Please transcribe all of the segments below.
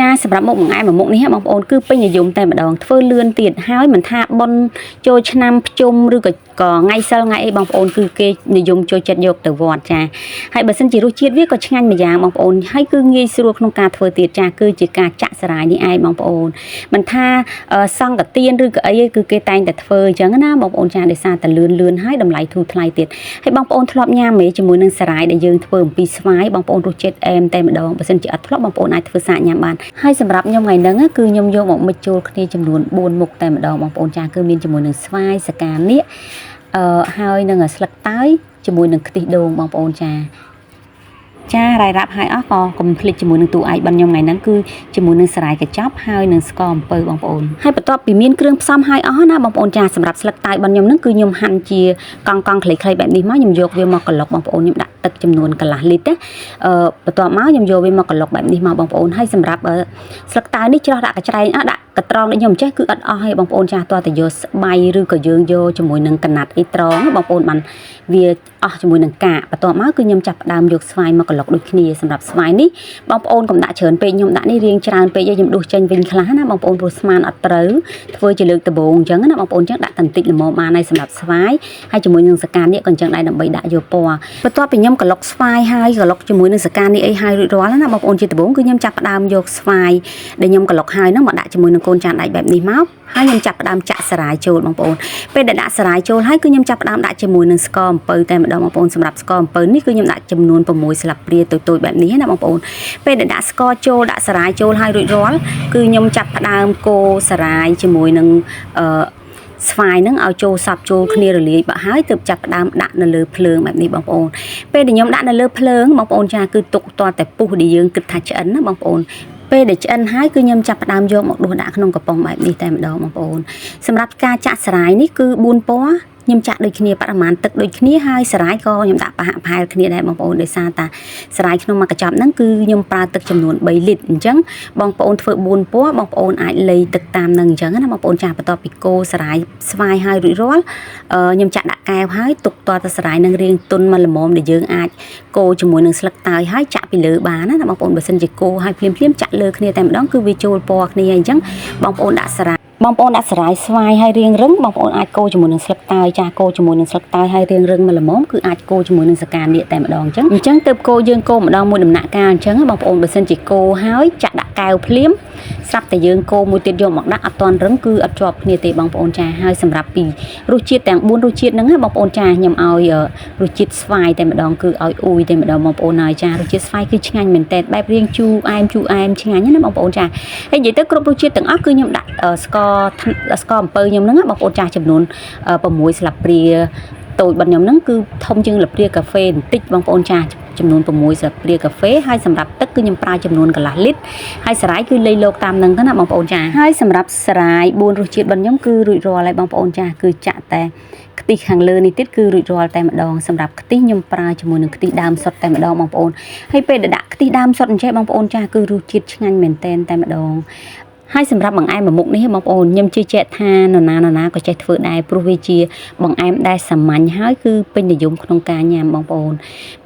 ចាសម្រាប់មុខបង្អែមមុខនេះបងប្អូនគឺពេញនិយមតែម្ដងធ្វើលឿនទៀតហើយមិនថាប៉ុនចូលឆ្នាំភ្ជុំឬក៏ថ្ងៃសិលថ្ងៃអីបងប្អូនគឺគេនិយមចូលចិត្តយកទៅវត្តចាហើយបើសិនជារសជាតិវាក៏ឆ្ងាញ់ម្យ៉ាងបងប្អូនហើយគឺងាយស្រួលក្នុងការធ្វើទៀតចាគឺជាការចាក់សារាយនេះឯងបងប្អូនមិនថាសង្កទានឬក៏អីគឺគេតែងតែធ្វើអញ្ចឹងណាបងប្អូនចាដោយសារតែលឿនហើយតម្លៃធូរថ្លៃទៀតហើយបងប្អូនធ្លាប់ញ៉ាំទេជាមួយនឹងសារាយដែលយើងធ្វើអំពីស្វាយបងប្អូនរសជាតិអែមតែម្ដងបើសិនជាអត់ធ្លាប់បងប្អូនអាចធ្វើសាកញ៉ាំបានហើយសម្រាប់ខ្ញុំថ្ងៃហ្នឹងគឺខ្ញុំយកមកមិចចូលគ្នាចំនួន4មុខតែម្ដងបងប្អូនចាគឺមានជាមួយនឹងស្វាយសកានេះហើយនឹងស្លឹកតើយជាមួយនឹងខ្ទិះដូងបងប្អូនចារាយរាប់ហើយអស់ក៏កុំភ្លេចជាមួយនឹងទូឯកបានខ្ញុំថ្ងៃហ្នឹងគឺជាមួយនឹងសារាយកញ្ចប់ហើយនឹងស្ករអំពៅបងប្អូនហើយបន្ទាប់ពីមានគ្រឿងផ្សំហើយអស់ណាបងប្អូនចាសម្រាប់ស្លឹកតើយបានខ្ញុំហ្នឹងគឺខ្ញុំហាន់ជាកង់ខ្លីៗបែបនេះមកខ្ញុំយកវាមកក្លុកបងប្អូនខ្ញុំដាក់ទឹកចំនួនកន្លះលីត្របន្ទាប់មកខ្ញុំយកវាមកក្លុកបែបនេះមកបងប្អូនហើយសម្រាប់ស្លឹកតើយនេះច្រោះដាក់កញ្ច្រែងដាក់កត្រងដូចខ្ញុំចេះគឺអត់អស់ទេបងប្អូនចាតោះតែយកស្បៃឬក៏យើងយកជាមួយនឹងកណាត់អីត្រងបងប្អូនបានវាអស់ជាមួយនឹងកាកបន្ទាប់មកគឺខ្ញុំចាប់ផ្ដើមយកស្វាយមកក្លុកដូចគ្នាសម្រាប់ស្វាយនេះបងប្អូនកុំដាក់ច្រើនពេកខ្ញុំដាក់នេះរៀងច្រើនពេកខ្ញុំដួសចេញវិញខ្លះណាបងប្អូនព្រោះស្មានអត់ត្រូវធ្វើជាលើកដំបូងអញ្ចឹងណាបងប្អូនអញ្ចឹងដាក់បន្តិចល្មមបានហើយសម្រាប់ស្វាយហើយជាមួយនឹងសកានេះក៏អញ្ចឹងដែរដើម្បីដាក់យកពណ៌បន្ទាប់ពីខ្ញុំក្លុកស្វាយហើយក្លុកជាមួយនឹងសកានេះអីហើយរួចរាល់ណាបងប្អូនជាដំបូងគឺខ្ញុំចាប់ផ្ដើមយកស្វាយដែលខ្ញុំក្លុកហើយហ្នឹងមកដាក់ជាមួយនឹងកូនចានដែកបែបនេះមកហើយខ្ញុំចាប់ផ្ដើមចាក់សារាយចូលបងប្អូនពេលដែលដាក់សារាយចូលហើយគឺខ្ញុំចាប់ផ្ដើមដាក់ជាមួយនឹងស្ករអំពៅតែម្ដងបងប្អូនសម្រាប់ស្ករអំពៅនេះគឺខ្ញុំដាក់ចំនួន6ស្លាបព្រាតូចៗបែបនេះណាបងប្អូនពេលដែលដាក់ស្ករចូលដាក់សារាយចូលហើយរួចរាល់គឺខ្ញុំចាប់ផ្ដើមកូរសារាយជាមួយនឹងស្វាយហ្នឹងឲ្យចូលសព្វចូលគ្នារលាយបាក់ហើយទើបចាប់ផ្ដើមដាក់នៅលើភ្លើងបែបនេះបងប្អូនពេលដែលខ្ញុំដាក់នៅលើភ្លើងបងប្អូនចាគឺទុកតតែពុះដែលយើងគិតថាឆ្អិនណាបងប្អូនពេលដែលឆ្អិនហើយគឺខ្ញុំចាប់ផ្ដើមយកមកដួសដាក់ក្នុងកំប៉ុងបែបនេះតែម្ដងបងប្អូនសម្រាប់ការចាក់សារាយនេះគឺ4ពណ៌ខ្ញុំចាក់ដូចគ្នាបរិមាណទឹកដូចគ្នាហើយសារាយក៏ខ្ញុំដាក់ប្រហាក់ប្រហែលគ្នាដែរបងប្អូនដោយសារតាសារាយក្នុងមួយកញ្ចប់ហ្នឹងគឺខ្ញុំប្រើទឹកចំនួន3លីត្រអញ្ចឹងបងប្អូនធ្វើ4ពណ៌បងប្អូនអាចលៃទឹកតាមនឹងអញ្ចឹងណាបងប្អូនចាបន្ទាប់ពីកូរសារាយស្វាយហើយរួចរាល់ខ្ញុំចាក់ដាក់កែវហើយទុកតទៅសារាយនឹងរៀងទន់មកល្មមដែលយើងអាចកូរជាមួយនឹងស្លឹកតើយហើយចាក់ពីលើបានណាបងប្អូនបើសិនជាកូរហើយភ្លាមចាក់លើគ្នាតែម្ដងគឺវាចូលពណ៌គ្នាអញ្ចឹងបងប្អូនដាក់សារាយស្វាយហើយរៀងរឹងបងប្អូនអាចកូរជាមួយនឹងស្លឹកតើយចាកូរជាមួយនឹងស្លឹកតើយហើយរៀងរឹងមកល្មមគឺអាចកូរជាមួយនឹងសកានៀកតែម្ដងអញ្ចឹងទៅកូរយើងកូរម្ដងមួយដំណាក់កាលអញ្ចឹងបងប្អូនបើសិនជាកូរហើយចាក់ដាក់កែវភ្លាមស្រាប់តែយើងកូរមួយទៀតយកមកដាក់អត់ទាន់រឹងគឺអត់ជាប់គ្នាទេបងប្អូនចាហើយសម្រាប់ពីរសជាតិទាំង4រសជាតិហ្នឹងណាបងប្អូនចាខ្ញុំឲ្យរសជាតិស្វាយតែម្ដងគឺឲ្យអ៊ុយតែម្ដងបងប្អូនហើយចារសជាតិស្វាយគឺឆ្ងាញ់មែនតើបែបរៀងជូរអែមឆ្ងាញ់ណាបងប្អូនចាហើយនិយាយទៅគ្រប់រសជាតិទាំងអស់គឺខ្ញុំដាក់ស្ករអំពៅខ្ញុំហ្នឹងបងប្អូនចាស់ចំនួន6ស្លាបព្រាតូចរបស់ខ្ញុំហ្នឹងគឺធំជាងស្លាបព្រាកាហ្វេបន្តិចបងប្អូនចាស់ចំនួន6ស្លាបព្រាកាហ្វេហើយសម្រាប់ទឹកគឺខ្ញុំប្រើចំនួនកន្លះលីត្រហើយសារាយគឺលៃលោកតាមហ្នឹងទៅណាបងប្អូនចាស់ហើយសម្រាប់សារាយ4រសជាតិរបស់ខ្ញុំគឺរួចរាល់ហើយបងប្អូនចាស់គឺចាក់តែខ្ទិះខាងលើនេះទៀតគឺរួចរាល់តែម្ដងសម្រាប់ខ្ទិះខ្ញុំប្រើជាមួយនឹងខ្ទិះដើមសុទ្ធតែម្ដងបងប្អូនហើយពេលដែលដាក់ខ្ទិះដើមសុទ្ធអញ្ចឹងបងប្អូនចាស់គឺរសជាតិឆ្ងាញ់មែនតែម្ដងហើយសម្រាប់បង្អែមមួយមុខនេះបងប្អូនខ្ញុំជឿជាក់ថានរណាក៏ចេះធ្វើដែរព្រោះវាជាបង្អែមដែលសាមញ្ញហើយគឺពេញនិយមក្នុងការញ៉ាំបងប្អូនមិ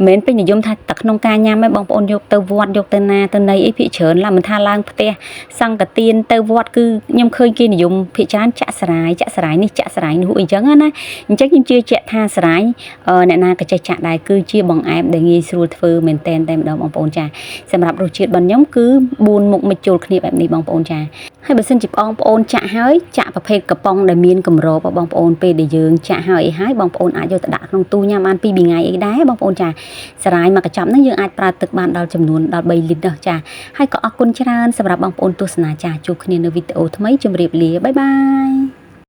នមែនពេញនិយមថាតែក្នុងការញ៉ាំទេបងប្អូនយកទៅវត្តយកទៅណាទៅណីអីភាគច្រើនឡើយមិនថាឡើងផ្ទះសង្កទានទៅវត្តគឺខ្ញុំឃើញគេនិយមភាគច្រើនចាក់សារាយនេះចាក់សារាយនោះអីចឹងណាអញ្ចឹងខ្ញុំជឿជាក់ថាសារាយអ្នកណាក៏ចេះចាក់ដែរគឺជាបង្អែមដែលងាយស្រួលធ្វើមែនតែម្ដងបងប្អូនចាសម្រាប់រសជាតិរបស់ខ្ញុំគឺ4មុខមិចចូលគ្នាបែបនេះបងប្អូនចាហើយបើសិនជាបងប្អូនចាក់ហើយចាក់ប្រភេទកំប៉ុងដែលមានកម្របងប្អូនពេលដែលយើងចាក់ហើយបងប្អូនអាចយកទៅដាក់ក្នុងទូញ៉ាំបាន2 ថ្ងៃអីដែរបងប្អូនចាសារាយមួយកញ្ចប់ហ្នឹងយើងអាចប្រើទឹកបានដល់ចំនួនដល់3លីត្រដល់ចាហើយក៏អរគុណច្រើនសម្រាប់បងប្អូនទស្សនាចាជួបគ្នានៅវីដេអូថ្មីជម្រាបលាបាយបាយ